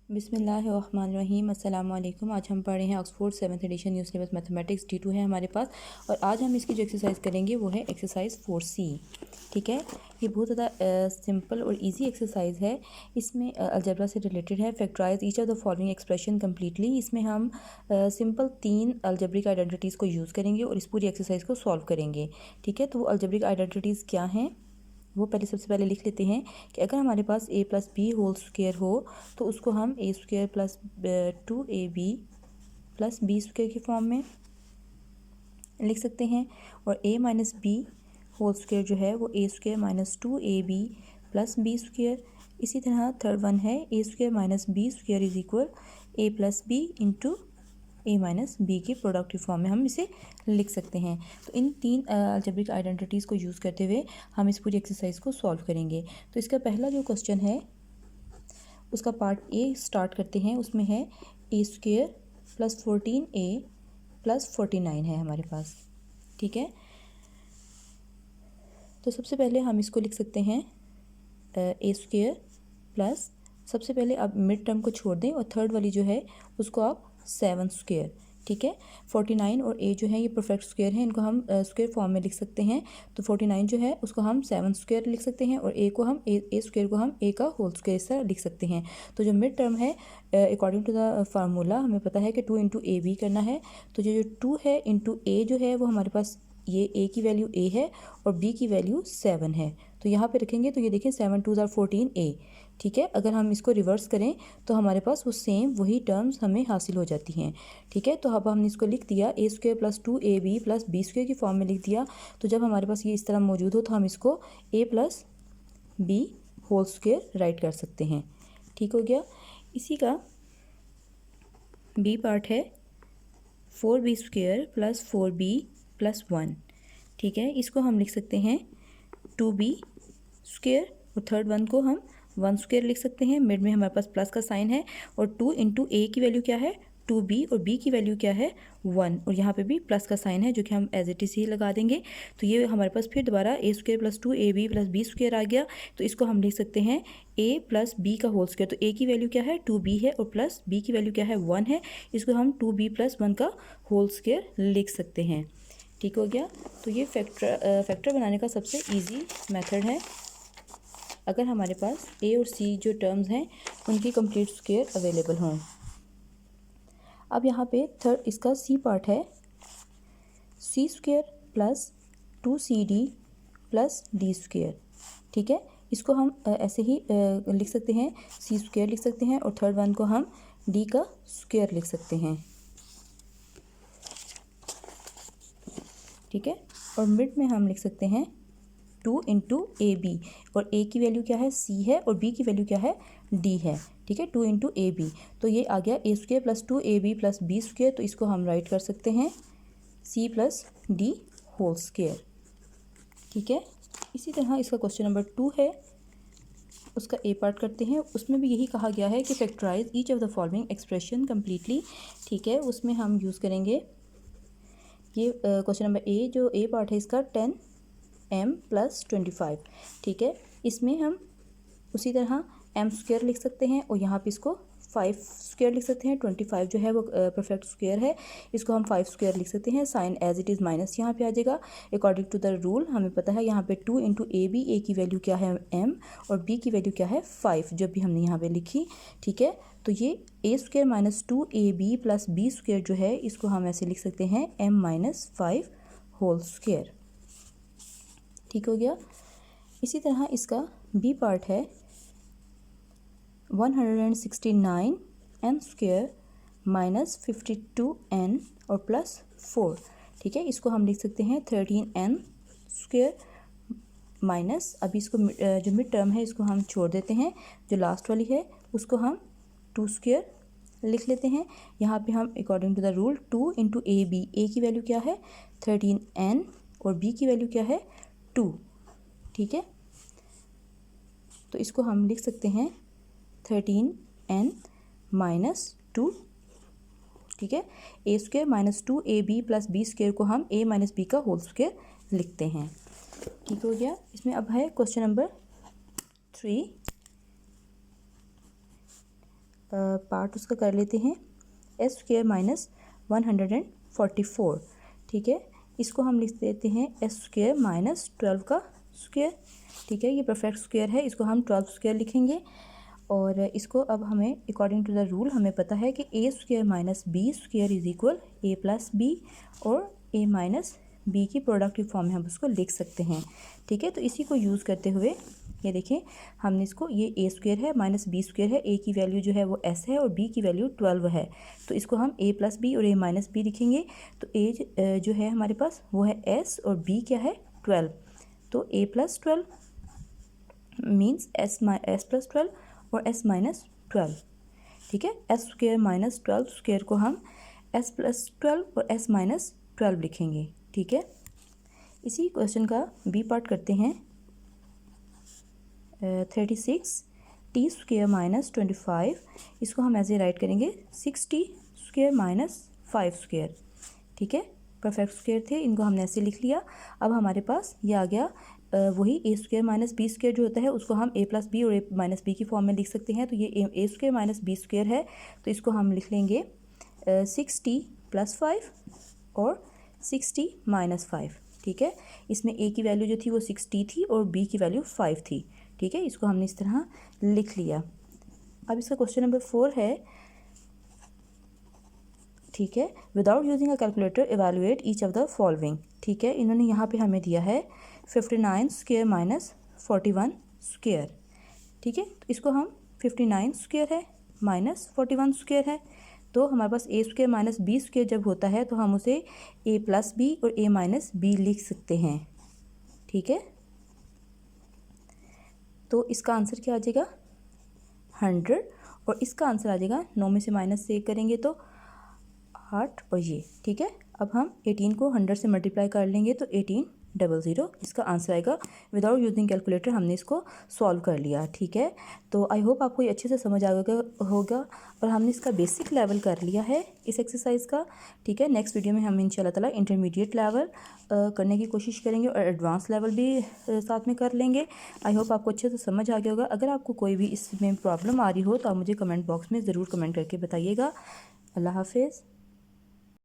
बिस्मिल्लाहिर्रहमानिर्रहीम। अस्सलाम वालेकुम। आज हम पढ़ रहे हैं Oxford 7th edition new syllabus mathematics D2 है हमारे पास। और आज हम इसकी जो एक्सरसाइज करेंगे वो है एक्सरसाइज 4C। ठीक है, ये बहुत ज़्यादा सिंपल और इजी एक्सरसाइज है। इसमें अलजेब्रा से रिलेटेड है। Factorize each of the following expression completely. इसमें हम सिंपल 3 अलजेब्रिक आइडेंटिटीज़ को यूज़ करेंगे और इस पूरी एक्सरसाइज को सॉल्व करेंगे। ठीक है, तो वो अलजेब्रिक आइडेंटिटीज़ क्या हैं वो सबसे पहले लिख लेते हैं कि अगर हमारे पास a + b होल स्क्वायर हो तो उसको हम a² + 2ab + b² की फॉर्म में लिख सकते हैं। और a - b होल स्क्वायर जो है वो a² - 2ab + b²। इसी तरह थर्ड वन है a² - b² = a + b × a - b की प्रोडक्टिव फॉर्म में हम इसे लिख सकते हैं। तो इन 3 अलजेब्रिक आइडेंटिटीज़ को यूज़ करते हुए हम इस पूरी एक्सरसाइज को सॉल्व करेंगे। तो इसका पहला जो क्वेश्चन है उसका पार्ट ए स्टार्ट करते हैं। उसमें है a² + 14a + 49 है हमारे पास। ठीक है, तो सबसे पहले हम इसको लिख सकते हैं a² प्लस, सबसे पहले आप मिड टर्म को छोड़ दें और थर्ड वाली जो है उसको आप 7²। ठीक है, 49 और a जो है ये परफेक्ट स्क्वायर है, इनको हम स्क्वायर फॉर्म में लिख सकते हैं। तो 49 जो है उसको हम 7² लिख सकते हैं और a को हम a² को हम a का होल स्क्वायर इस तरह लिख सकते हैं। तो जो मिड टर्म है अकॉर्डिंग टू द फार्मूला हमें पता है कि 2 × ab करना है। तो जो 2 है इंटू a जो है वो हमारे पास ये a की वैल्यू a है और b की वैल्यू 7 है। तो यहाँ पे रखेंगे तो ये देखें 7 × 2 = 14a। ठीक है, अगर हम इसको रिवर्स करें तो हमारे पास वो सेम वही टर्म्स हमें हासिल हो जाती हैं। ठीक है, तो अब हमने इसको लिख दिया a² + 2ab + b² की फॉर्म में लिख दिया। तो जब हमारे पास ये इस तरह मौजूद हो तो हम इसको a + b whole square right कर सकते हैं। ठीक हो गया। इसी का b पार्ट है 4b² + 4b + 1। ठीक है, इसको हम लिख सकते हैं 2b² और थर्ड वन को हम 1² लिख सकते हैं। मिड में हमारे पास प्लस का साइन है और 2 × a की वैल्यू क्या है 2b और b की वैल्यू क्या है 1 और यहाँ पे भी प्लस का साइन है जो कि हम एज इट इज़ ही लगा देंगे। तो ये हमारे पास फिर दोबारा a² + 2ab + b² आ गया। तो इसको हम लिख सकते हैं a + b का होल स्क्वायर। तो a की वैल्यू क्या है 2b है और प्लस b की वैल्यू क्या है 1 है। इसको हम 2b + 1 का होल स्क्वायर लिख सकते हैं। ठीक हो गया। तो ये फैक्टर बनाने का सबसे इजी मेथड है अगर हमारे पास a और c जो टर्म्स हैं उनकी कंप्लीट स्क्वायर अवेलेबल हों। अब यहाँ पे थर्ड इसका c पार्ट है c² + 2cd + d²। ठीक है, इसको हम ऐसे ही लिख सकते हैं c² लिख सकते हैं और थर्ड वन को हम d का स्क्वायर लिख सकते हैं। ठीक है, और मिड में हम लिख सकते हैं 2 × ab और a की वैल्यू क्या है c है और b की वैल्यू क्या है d है। ठीक है, 2 × ab तो ये आ गया a² + 2ab + b²। तो इसको हम राइट कर सकते हैं c + d होल स्क्वायर। ठीक है, इसी तरह इसका क्वेश्चन नंबर 2 है, उसका a पार्ट करते हैं। उसमें भी यही कहा गया है कि factorize each of the following expression completely. ठीक है, उसमें हम यूज़ करेंगे ये क्वेश्चन नंबर a, जो a पार्ट है इसका 10m + 25। ठीक है, इसमें हम उसी तरह m² लिख सकते हैं और यहाँ पे इसको 5² लिख सकते हैं। 25 जो है वो परफेक्ट स्क्वायर है, इसको हम 5² लिख सकते हैं। Sign as it is minus यहाँ पे आ जाएगा। अकॉर्डिंग टू द रूल हमें पता है यहाँ पे 2 × ab, a की वैल्यू क्या है m और b की वैल्यू क्या है 5, जब भी हमने यहाँ पे लिखी। ठीक है, तो ये a² - 2ab + b² जो है इसको हम ऐसे लिख सकते हैं m - 5 होल स्क्वायर। ठीक हो गया। इसी तरह इसका b पार्ट है 169n² - 52n और +4। ठीक है, इसको हम लिख सकते हैं 13n² माइनस, अभी इसको जो मिड टर्म है इसको हम छोड़ देते हैं, जो लास्ट वाली है उसको हम 2² लिख लेते हैं। यहाँ पे हम according to the rule 2 × ab, a की वैल्यू क्या है 13n और b की वैल्यू क्या है 2। ठीक है, तो इसको हम लिख सकते हैं 13n - 2। ठीक है, a² - 2ab + b² को हम a - b का होल स्क्वायर लिखते हैं। ठीक हो गया। इसमें अब है क्वेश्चन नंबर 3। पार्ट उसका कर लेते हैं एस स्क्वायर माइनस 144, ठीक है। इसको हम लिख देते हैं एस स्क्वायर माइनस 12 का स्क्वायर, ठीक है। ये परफेक्ट स्क्वायर है, इसको हम 12 स्क्वायर लिखेंगे। और इसको अब हमें अकॉर्डिंग टू द रूल हमें पता है कि A square minus B square is equal A plus B, और ए माइनस बी की प्रोडक्टिव फॉर्म में हम उसको लिख सकते हैं, ठीक है। तो इसी को यूज़ करते हुए ये देखें, हमने इसको, ये ए स्क्वायर है माइनस बी स्क्वायर है, ए की वैल्यू जो है वो एस है और बी की वैल्यू 12 है, तो इसको हम ए प्लस बी और ए माइनस बी लिखेंगे। तो ए जो है हमारे पास वो है एस और बी क्या है 12, तो ए प्लस 12 मीन्स एस प्लस 12 और एस माइनस 12, ठीक है। एस स्क्वायर माइनस 12 स्क्वायर को हम एस प्लस 12 और एस माइनस 12 लिखेंगे, ठीक है। इसी क्वेश्चन का बी पार्ट करते हैं। 36 टी स्क्वायर माइनस 25, इसको हम ऐसे राइट करेंगे 6t स्क्वायर माइनस 5 स्क्वायर, ठीक है। परफेक्ट स्क्वायर थे, इनको हमने ऐसे लिख लिया। अब हमारे पास ये आ गया वही ए स्क्वायर माइनस बी स्क्वायर जो होता है उसको हम ए प्लस बी और ए माइनस बी की फॉर्म में लिख सकते हैं। तो ये ए स्क्वायर माइनस बी स्क्वायर है, तो इसको हम लिख लेंगे 6t प्लस 5 और 6t माइनस 5, ठीक है। इसमें ए की वैल्यू जो थी वो 6t थी और बी की वैल्यू 5 थी, ठीक है। इसको हमने इस तरह लिख लिया। अब इसका क्वेश्चन नंबर 4 है, ठीक है। Without using a calculator evaluate each of the following, ठीक है। इन्होंने यहाँ पे हमें दिया है 59 स्क्वायर माइनस 41 स्क्वायर, ठीक है। तो इसको हम 59 स्क्वायर है माइनस 41 स्क्वायर है, तो हमारे पास ए स्क्वायर माइनस बी स्क्वायर जब होता है तो हम उसे ए प्लस बी और ए माइनस बी लिख सकते हैं, ठीक है। तो इसका आंसर क्या आ जाएगा 100, और इसका आंसर आ जाएगा 9 में से माइनस से करेंगे तो 8 और ये, ठीक है। अब हम 18 को 100 से मल्टीप्लाई कर लेंगे तो 1800 इसका आंसर आएगा। विदाउट यूजिंग कैलकुलेटर हमने इसको सॉल्व कर लिया, ठीक है। तो आई होप आपको ये अच्छे से समझ आ गया होगा, और हमने इसका बेसिक लेवल कर लिया है इस एक्सरसाइज का, ठीक है। नेक्स्ट वीडियो में हम इंशाल्लाह ताला इंटरमीडिएट लेवल करने की कोशिश करेंगे और एडवांस लेवल भी साथ में कर लेंगे। आई होप आपको अच्छे से समझ आ गया होगा। अगर आपको कोई भी इसमें प्रॉब्लम आ रही हो तो आप मुझे कमेंट बॉक्स में ज़रूर कमेंट करके बताइएगा। अल्लाह हाफिज़।